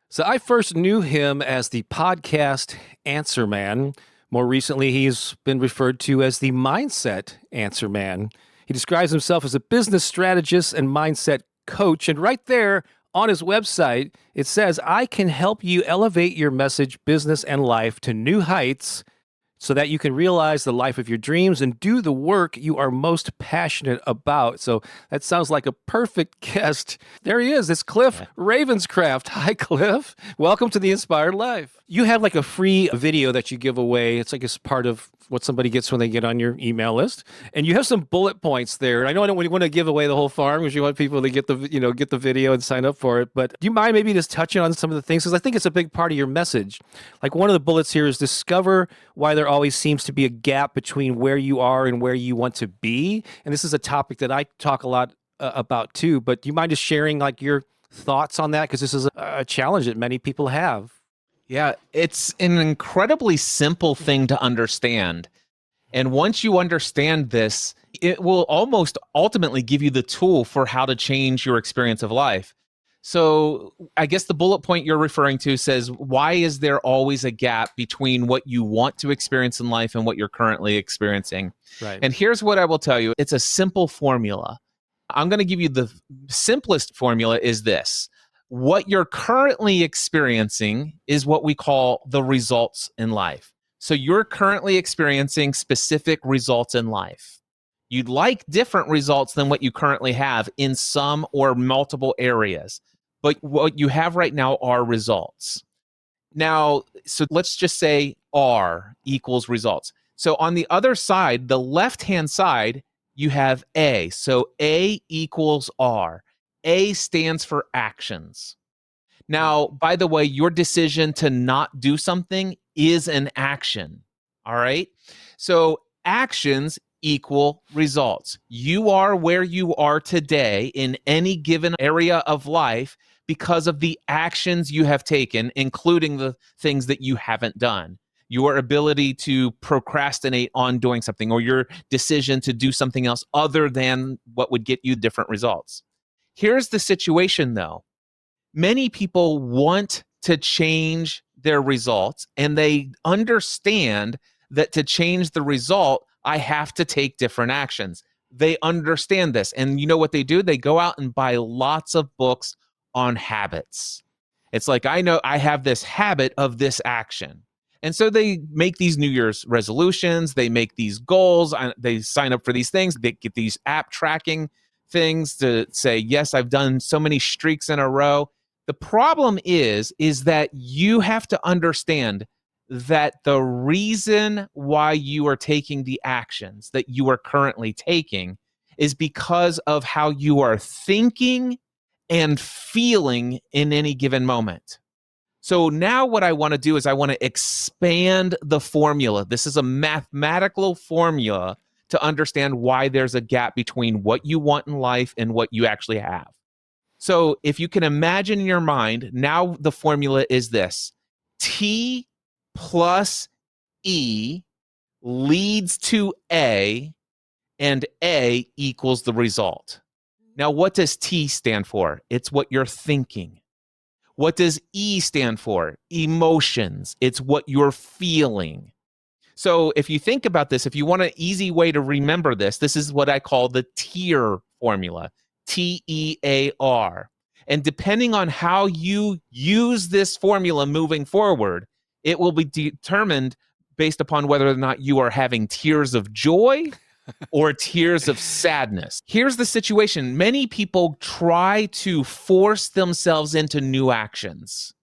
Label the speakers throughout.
Speaker 1: So I first knew him as the podcast answer man. More recently, he's been referred to as the mindset answer man. He describes himself as a business strategist and mindset coach. And right there on his website, it says, I can help you elevate your message, business, and life to new heights so that you can realize the life of your dreams and do the work you are most passionate about. So that sounds like a perfect guest. There he is. It's Cliff Ravenscraft. Hi, Cliff. Welcome to The Inspired Life. You have like a free video that you give away. It's like it's part of what somebody gets when they get on your email list. And you have some bullet points there. I know I don't want to give away the whole farm because you want people to get the video and sign up for it. But do you mind maybe just touching on some of the things? Because I think it's a big part of your message. Like one of the bullets here is discover why there always seems to be a gap between where you are and where you want to be. And this is a topic that I talk a lot about too. But do you mind just sharing like your thoughts on that? Because this is a challenge that many people have.
Speaker 2: Yeah, it's an incredibly simple thing to understand. And once you understand this, it will almost ultimately give you the tool for how to change your experience of life. So I guess the bullet point you're referring to says, why is there always a gap between what you want to experience in life and what you're currently experiencing?
Speaker 1: Right.
Speaker 2: And here's what I will tell you. It's a simple formula. I'm going to give you the simplest formula is this. What you're currently experiencing is what we call the results in life. So you're currently experiencing specific results in life. You'd like different results than what you currently have in some or multiple areas. But what you have right now are results. Now, so let's just say R equals results. So on the other side, the left-hand side, you have A. So A equals R. A stands for actions. Now, by the way, your decision to not do something is an action. All right? So actions equal results. You are where you are today in any given area of life because of the actions you have taken, including the things that you haven't done. Your ability to procrastinate on doing something or your decision to do something else other than what would get you different results. Here's the situation, though. Many people want to change their results, and they understand that to change the result, I have to take different actions. They understand this. And you know what they do? They go out and buy lots of books on habits. It's like, I know I have this habit of this action. And so they make these New Year's resolutions, they make these goals, they sign up for these things, they get these app tracking things to say, yes, I've done so many streaks in a row. The problem is that you have to understand that the reason why you are taking the actions that you are currently taking is because of how you are thinking and feeling in any given moment. So now what I want to do is I want to expand the formula. This is a mathematical formula to understand why there's a gap between what you want in life and what you actually have. So if you can imagine in your mind, now the formula is this. T plus E leads to A, and A equals the result. Now, what does T stand for? It's what you're thinking. What does E stand for? Emotions. It's what you're feeling. So if you think about this, if you want an easy way to remember this, this is what I call the TEAR formula, TEAR. And depending on how you use this formula moving forward, it will be determined based upon whether or not you are having tears of joy or tears of sadness. Here's the situation. Many people try to force themselves into new actions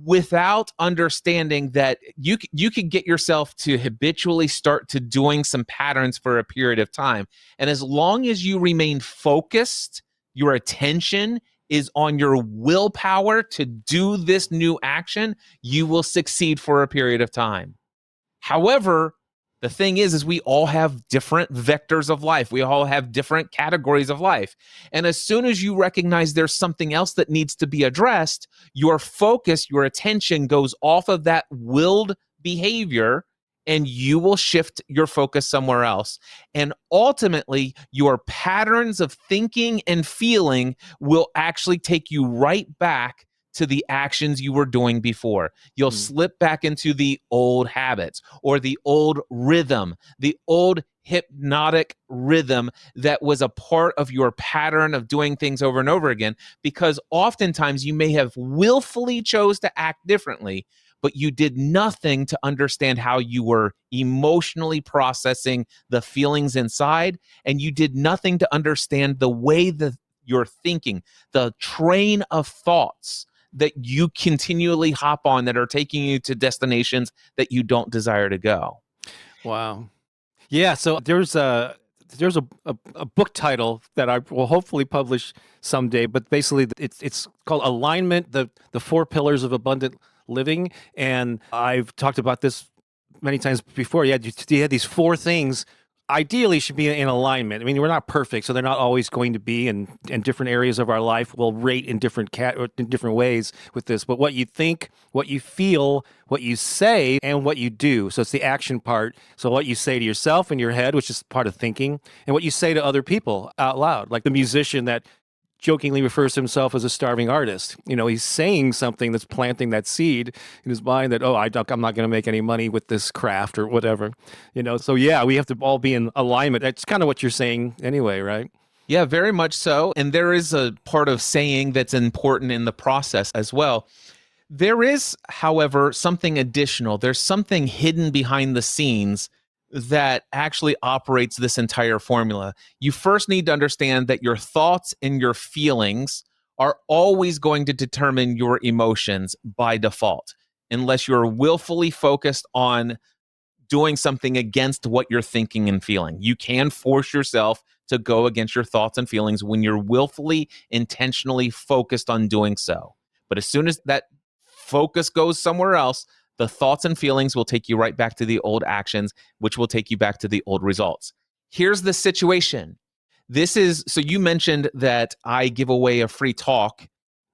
Speaker 2: without understanding that you could get yourself to habitually start to doing some patterns for a period of time. And as long as you remain focused, your attention is on your willpower to do this new action, you will succeed for a period of time. However, the thing is we all have different vectors of life. We all have different categories of life. And as soon as you recognize there's something else that needs to be addressed, your focus, your attention goes off of that willed behavior, and you will shift your focus somewhere else. And ultimately, your patterns of thinking and feeling will actually take you right back to the actions you were doing before. You'll slip back into the old habits or the old rhythm, the old hypnotic rhythm that was a part of your pattern of doing things over and over again, because oftentimes you may have willfully chose to act differently, but you did nothing to understand how you were emotionally processing the feelings inside, and you did nothing to understand the way that you're thinking, the train of thoughts that you continually hop on that are taking you to destinations that you don't desire to go.
Speaker 1: Wow. Yeah, so there's a book title that I will hopefully publish someday, but basically it's called Alignment: the Four Pillars of Abundant Living, and I've talked about this many times before. You had these four things ideally should be in alignment. I mean, we're not perfect, so they're not always going to be, and different areas of our life will rate in different ways with this. But what you think, what you feel, what you say, and what you do. So it's the action part. So what you say to yourself in your head, which is part of thinking, and what you say to other people out loud, like the musician that jokingly refers to himself as a starving artist. You know, he's saying something that's planting that seed in his mind that, I'm not going to make any money with this craft or whatever. You know, so yeah, we have to all be in alignment. That's kind of what you're saying anyway, right?
Speaker 2: Yeah, very much so. And there is a part of saying that's important in the process as well. There is, however, something additional. There's something hidden behind the scenes that actually operates this entire formula. You first need to understand that your thoughts and your feelings are always going to determine your emotions by default, unless you're willfully focused on doing something against what you're thinking and feeling. You can force yourself to go against your thoughts and feelings when you're willfully, intentionally focused on doing so. But as soon as that focus goes somewhere else, the thoughts and feelings will take you right back to the old actions, which will take you back to the old results. Here's the situation. So you mentioned that I give away a free talk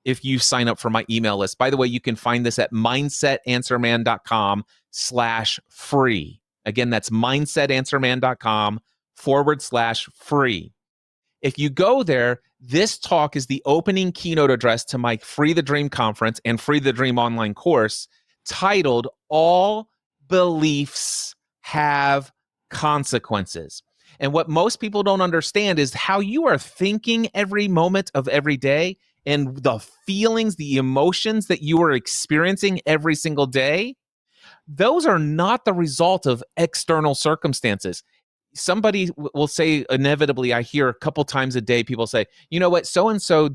Speaker 2: if you sign up for my email list. By the way, you can find this at mindsetanswerman.com/free. Again, that's mindsetanswerman.com/free. If you go there, this talk is the opening keynote address to my Free the Dream conference and Free the Dream online course titled All Beliefs Have Consequences. And what most people don't understand is how you are thinking every moment of every day and the feelings, the emotions that you are experiencing every single day. Those are not the result of external circumstances. Somebody will say, inevitably, I hear a couple times a day, people say, you know what, so-and-so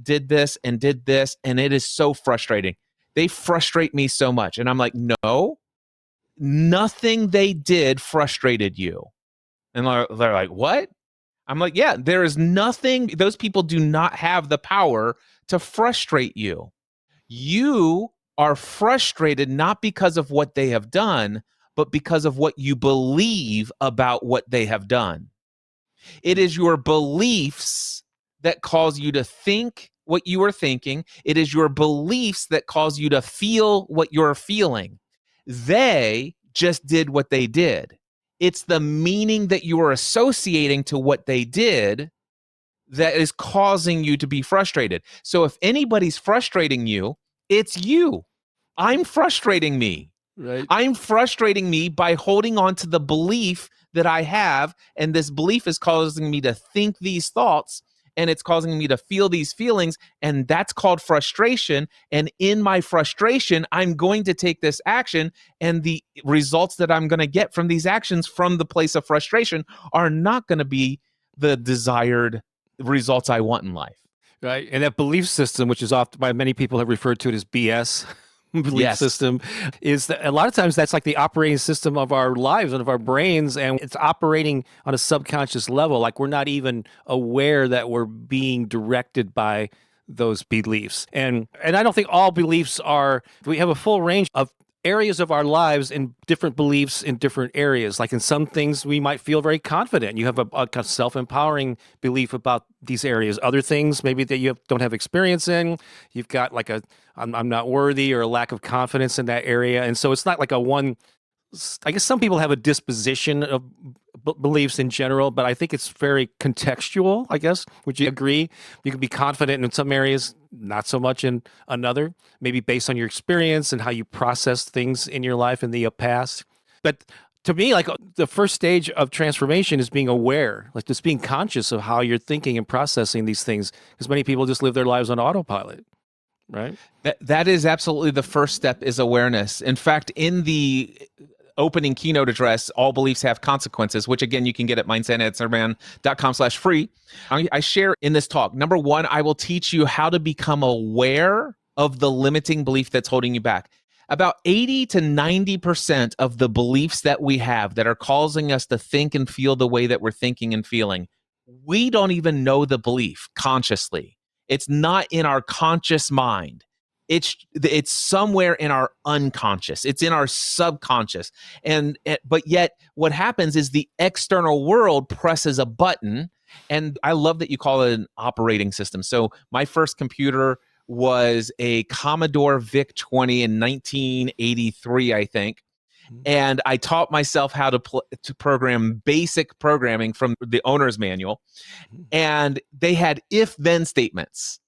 Speaker 2: did this, and it is so frustrating. They frustrate me so much. And I'm like, no, nothing they did frustrated you. And they're like, what? I'm like, yeah, there is nothing. Those people do not have the power to frustrate you. You are frustrated not because of what they have done, but because of what you believe about what they have done. It is your beliefs that cause you to think what you are thinking. It is your beliefs that cause you to feel what you're feeling. They just did what they did. It's the meaning that you are associating to what they did that is causing you to be frustrated. So if anybody's frustrating you, it's you. I'm frustrating me.
Speaker 1: Right.
Speaker 2: I'm frustrating me by holding on to the belief that I have, and this belief is causing me to think these thoughts, and it's causing me to feel these feelings, and that's called frustration. And in my frustration, I'm going to take this action, and the results that I'm going to get from these actions from the place of frustration are not going to be the desired results I want in life.
Speaker 1: Right. And that belief system, which is often by many people have referred to it as BS belief
Speaker 2: Yes.
Speaker 1: system, is that a lot of times that's like the operating system of our lives and of our brains. And it's operating on a subconscious level. Like we're not even aware that we're being directed by those beliefs. And I don't think all beliefs we have a full range of areas of our lives and different beliefs in different areas. Like in some things, we might feel very confident. You have a kind of self-empowering belief about these areas. Other things maybe that you don't have experience in, you've got like I'm not worthy or a lack of confidence in that area. And so it's not like I guess some people have a disposition of beliefs in general, but I think it's very contextual, I guess. Would you agree? You can be confident in some areas, not so much in another, maybe based on your experience and how you processed things in your life in the past. But to me, like the first stage of transformation is being aware, like just being conscious of how you're thinking and processing these things, because many people just live their lives on autopilot, right?
Speaker 2: That is absolutely the first step, is awareness. In fact, in the opening keynote address, All Beliefs Have Consequences, which again, you can get at mindfulness.com/free. I share in this talk, number one, I will teach you how to become aware of the limiting belief that's holding you back. About 80 to 90% of the beliefs that we have that are causing us to think and feel the way that we're thinking and feeling, we don't even know the belief consciously. It's not in our conscious mind. It's somewhere in our unconscious. It's in our subconscious. But yet what happens is the external world presses a button, and I love that you call it an operating system. So my first computer was a Commodore VIC-20 in 1983, I think. And I taught myself how to program basic programming from the owner's manual. And they had if-then statements.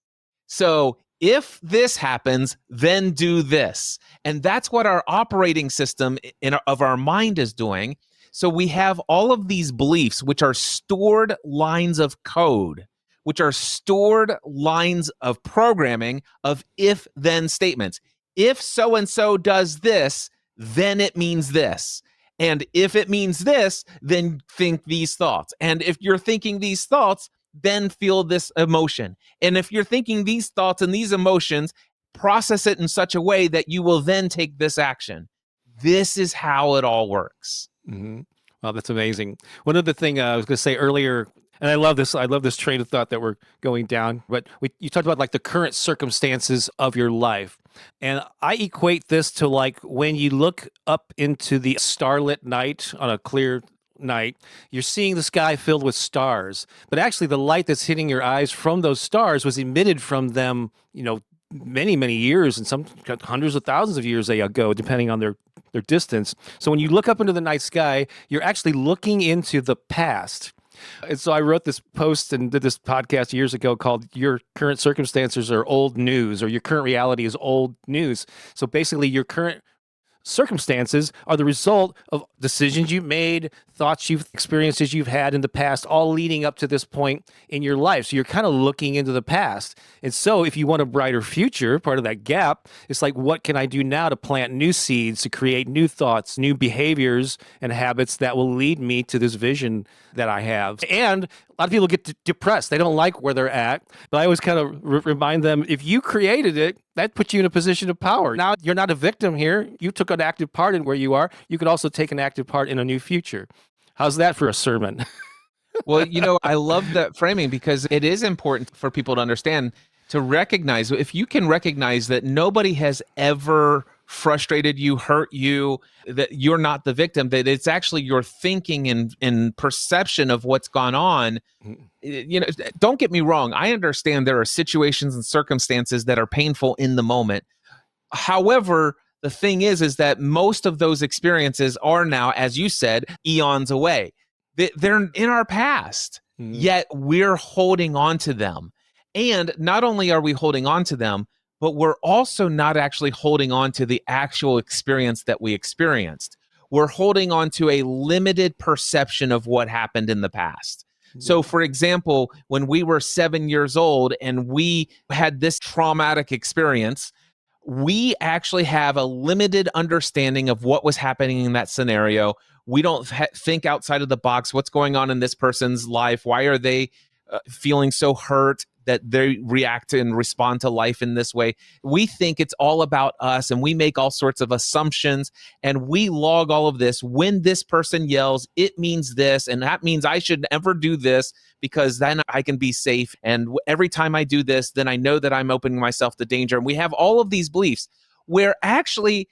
Speaker 2: So if this happens, then do this. And that's what our operating system of our mind is doing. So we have all of these beliefs, which are stored lines of code, which are stored lines of programming of if-then statements. If so-and-so does this, then it means this. And if it means this, then think these thoughts. And if you're thinking these thoughts, then feel this emotion. And if you're thinking these thoughts and these emotions, process it in such a way that you will then take this action. This is how it all works.
Speaker 1: Mm-hmm. Wow, that's amazing. One other thing I was going to say earlier, and I love this train of thought that we're going down, but you talked about like the current circumstances of your life. And I equate this to like when you look up into the starlit night on a clear night, you're seeing the sky filled with stars, but actually the light that's hitting your eyes from those stars was emitted from them, many, many years, and some hundreds of thousands of years ago, depending on their distance. So when you look up into the night sky, you're actually looking into the past. And so I wrote this post and did this podcast years ago called Your Current Circumstances Are Old News, or Your Current Reality is Old News. So basically your current circumstances are the result of decisions you've made, thoughts you've experiences you've had in the past, all leading up to this point in your life. So you're kind of looking into the past. And so if you want a brighter future, part of that gap, it's like, what can I do now to plant new seeds, to create new thoughts, new behaviors and habits that will lead me to this vision that I have? And a lot of people get depressed. They don't like where they're at. But I always kind of remind them, if you created it, that puts you in a position of power. Now, you're not a victim here. You took an active part in where you are. You could also take an active part in a new future. How's that for a sermon?
Speaker 2: Well, I love that framing, because it is important for people to understand, to recognize, if you can recognize that nobody has ever frustrated you, hurt you, that you're not the victim, that it's actually your thinking and perception of what's gone on. Don't get me wrong. I understand there are situations and circumstances that are painful in the moment. However, the thing is that most of those experiences are now, as you said, eons away. They're in our past, yet we're holding on to them. And not only are we holding on to them, but we're also not actually holding on to the actual experience that we experienced. We're holding on to a limited perception of what happened in the past. So, for example, when we were 7 years old and we had this traumatic experience, we actually have a limited understanding of what was happening in that scenario. We don't think outside of the box. What's going on in this person's life? Why are they feeling so hurt that they react and respond to life in this way? We think it's all about us, and we make all sorts of assumptions, and we log all of this. When this person yells, it means this, and that means I should never do this because then I can be safe. And every time I do this, then I know that I'm opening myself to danger. And we have all of these beliefs where actually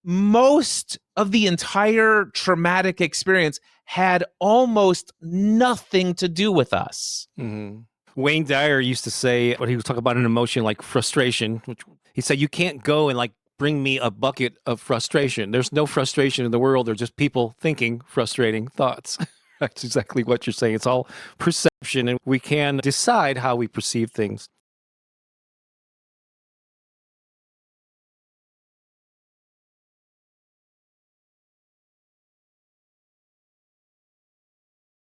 Speaker 2: most of the entire traumatic experience had almost nothing to do with us.
Speaker 1: Mm-hmm. Wayne Dyer used to say, when he was talking about an emotion like frustration, which he said, you can't go and like bring me a bucket of frustration. There's no frustration in the world. There's just people thinking frustrating thoughts. That's exactly what you're saying. It's all perception, and we can decide how we perceive things.